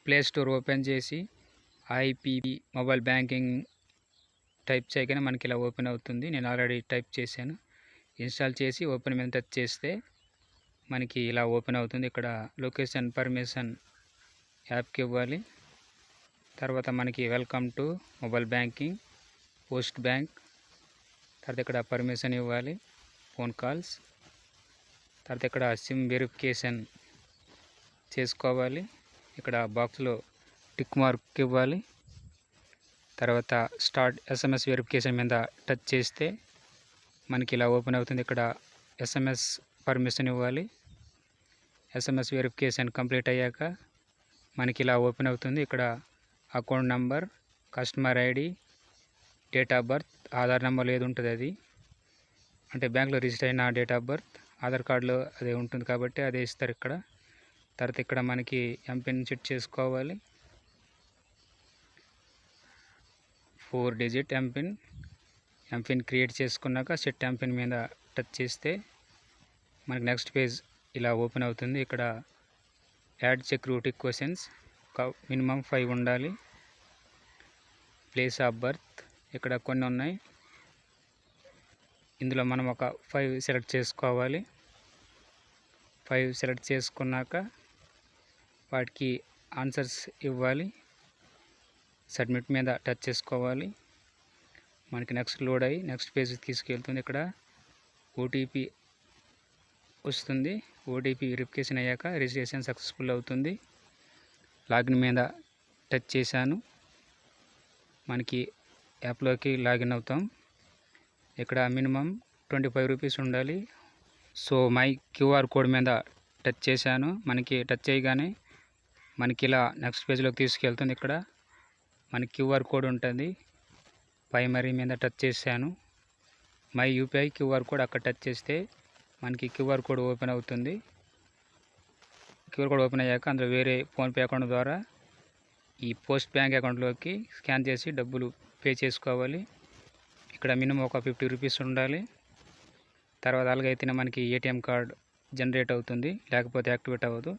Play store open చేసి IPP mobile banking type చేయగానే మనకి ఇలా ఓపెన్ అవుతుంది. నేను ఆల్రెడీ టైప్ చేశాను. ఇన్స్టాల్ చేసి ఓపెన్ మీద టచ్ చేస్తే మనకి ఇలా ఓపెన్ అవుతుంది. ఇక్కడ లొకేషన్ పర్మిషన్ యాప్కి ఇవ్వాలి. తర్వాత మనకి welcome to mobile banking, post bank, తర్వాత ఇక్కడ పర్మిషన్ ఇవ్వాలి, ఫోన్ కాల్స్, తర్వాత ఇక్కడ సిమ్ వెరిఫికేషన్ చేసుకోవాలి. ఇక్కడ బాక్స్లో టిక్ మార్క్ ఇవ్వాలి. తర్వాత స్టార్ట్ ఎస్ఎంఎస్ వెరిఫికేషన్ మీద టచ్ చేస్తే మనకి ఇలా ఓపెన్ అవుతుంది. ఇక్కడ ఎస్ఎంఎస్ పర్మిషన్ ఇవ్వాలి. ఎస్ఎంఎస్ వెరిఫికేషన్ కంప్లీట్ అయ్యాక మనకి ఇలా ఓపెన్ అవుతుంది. ఇక్కడ account number, customer ID, date of birth, Aadhaar నెంబర్లో ఏది ఉంటుంది అది, అంటే బ్యాంక్లో రిజిస్టర్ అయిన డేట్ ఆఫ్ బర్త్ ఆధార్ కార్డులో అదే ఉంటుంది కాబట్టి అదే ఇస్తారు ఇక్కడ. తర్వాత ఇక్కడ మనకి ఎంపిన్ సెట్ చేసుకోవాలి. 4 డిజిట్ ఎంపిన్ క్రియేట్ చేసుకున్నాక సెట్ ఎంపిన్ మీద టచ్ చేస్తే మనకి నెక్స్ట్ పేజ్ ఇలా ఓపెన్ అవుతుంది. ఇక్కడ యాడ్ సెక్యూరిటీ క్వశ్చన్స్, మినిమం 5 ఉండాలి. ప్లేస్ ఆఫ్ బర్త్ ఇక్కడ కొన్ని ఉన్నాయి. ఇందులో మనం ఒక 5 సెలెక్ట్ చేసుకోవాలి. 5 సెలెక్ట్ చేసుకున్నాక వాటికి ఆన్సర్స్ ఇవ్వాలి. సబ్మిట్ మీద టచ్ చేసుకోవాలి. మనకి నెక్స్ట్ లోడ్ అయ్యి నెక్స్ట్ పేజ్ తీసుకెళ్తుంది. ఇక్కడ ఓటీపీ వస్తుంది. ఓటీపీ వెరిఫికేషన్ అయ్యాక రిజిస్ట్రేషన్ సక్సెస్ఫుల్ అవుతుంది. లాగిన్ మీద టచ్ చేశాను. మనకి యాప్లోకి లాగిన్ అవుతాం. ఇక్కడ మినిమం 25 రూపీస్ ఉండాలి. సో మై క్యూఆర్ కోడ్ మీద టచ్ చేశాను. మనకి టచ్ చేయగానే మనకి ఇలా నెక్స్ట్ పేజ్లోకి తీసుకెళ్తుంది. ఇక్కడ మనకి క్యూఆర్ కోడ్ ఉంటుంది. ప్రైమరీ మీద టచ్ చేశాను. మై యూపీఐ క్యూఆర్ కోడ్ అక్కడ టచ్ చేస్తే మనకి క్యూఆర్ కోడ్ ఓపెన్ అవుతుంది. క్యూఆర్ కోడ్ ఓపెన్ అయ్యాక అందులో వేరే ఫోన్పే అకౌంట్ ద్వారా ఈ పోస్ట్ బ్యాంక్ అకౌంట్లోకి స్కాన్ చేసి డబ్బులు పే చేసుకోవాలి. ఇక్కడ మినిమం ఒక 50 రూపీస్ ఉండాలి. తర్వాత అలాగైతేనే మనకి ఏటీఎం కార్డ్ జనరేట్ అవుతుంది, లేకపోతే యాక్టివేట్ అవ్వదు.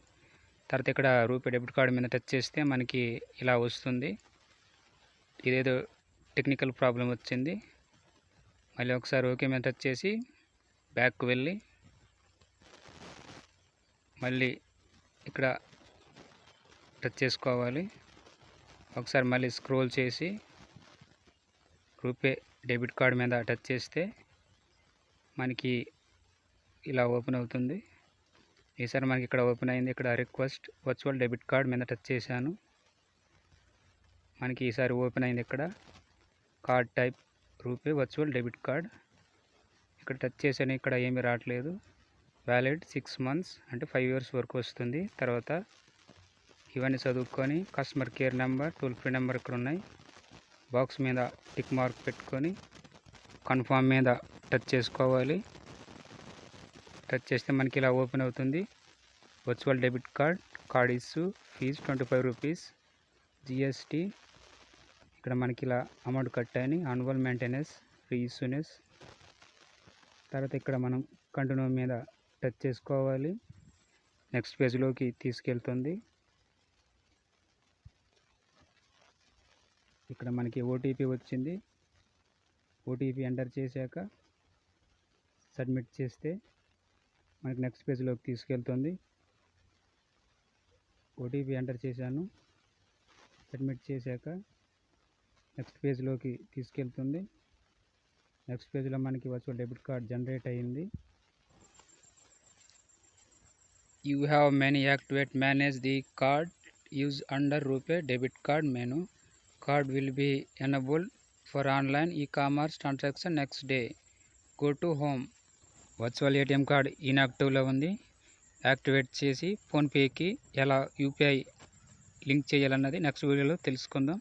తర్వాత ఇక్కడ రూపే డెబిట్ కార్డ్ మీద టచ్ చేస్తే మనకి ఇలా వస్తుంది. ఇదేదో టెక్నికల్ ప్రాబ్లం వచ్చింది. మళ్ళీ ఒకసారి ఓకే మీద టచ్ చేసి బ్యాక్ వెళ్ళి మళ్ళీ ఇక్కడ టచ్ చేసుకోవాలి. ఒకసారి మళ్ళీ స్క్రోల్ చేసి రూపే డెబిట్ కార్డ్ మీద టచ్ చేస్తే మనకి ఇలా ఓపెన్ అవుతుంది. ఈసారి మనకి ఇక్కడ ఓపెన్ అయింది. ఇక్కడ రిక్వెస్ట్ వర్చువల్ డెబిట్ కార్డ్ మీద టచ్ చేశాను. మనకి ఈసారి ఓపెన్ అయింది. ఇక్కడ card type RuPay virtual debit card. ఇక్కడ టచ్ చేశాను. ఇక్కడ ఏమీ రావట్లేదు. వ్యాలిడ్ 6 months అంటే 5 years వరకు వస్తుంది. తర్వాత ఇవన్నీ చదువుకొని customer care number, toll free number ఇక్కడ ఉన్నాయి. బాక్స్ మీద టిక్ మార్క్ పెట్టుకొని కన్ఫర్మ్ మీద టచ్ చేసుకోవాలి. టచ్ చేస్తే మనకి ఇలా ఓపెన్ అవుతుంది. Virtual debit card issue fee 25 rupees, GST. ఇక్కడ మనకి ఇలా అమౌంట్ కట్ అయినాయి. Annual maintenance, free issuance. తర్వాత ఇక్కడ మనం కంటిన్యూ మీద టచ్ చేసుకోవాలి. నెక్స్ట్ పేజ్లోకి తీసుకెళ్తుంది. ఇక్కడ మనకి ఓటీపీ వచ్చింది. ఓటీపీ ఎంటర్ చేశాక సబ్మిట్ చేస్తే మనకి నెక్స్ట్ పేజ్లోకి తీసుకెళ్తుంది. ఓటీపీ ఎంటర్ చేశాను. సబ్మిట్ చేశాక నెక్స్ట్ పేజ్లోకి తీసుకెళ్తుంది. నెక్స్ట్ పేజ్లో మనకి వర్చువల్ డెబిట్ కార్డ్ జనరేట్ అయ్యింది. You have many activate manage the card use under RuPay debit card menu. Card will be enabled for online e-commerce transaction next day. Go to home. Virtual ATM card ఇన్యాక్టివ్లో ఉంది. Activate చేసి ఫోన్పేకి ఎలా UPI link చేయాలన్నది next వీడియోలో తెలుసుకుందాం.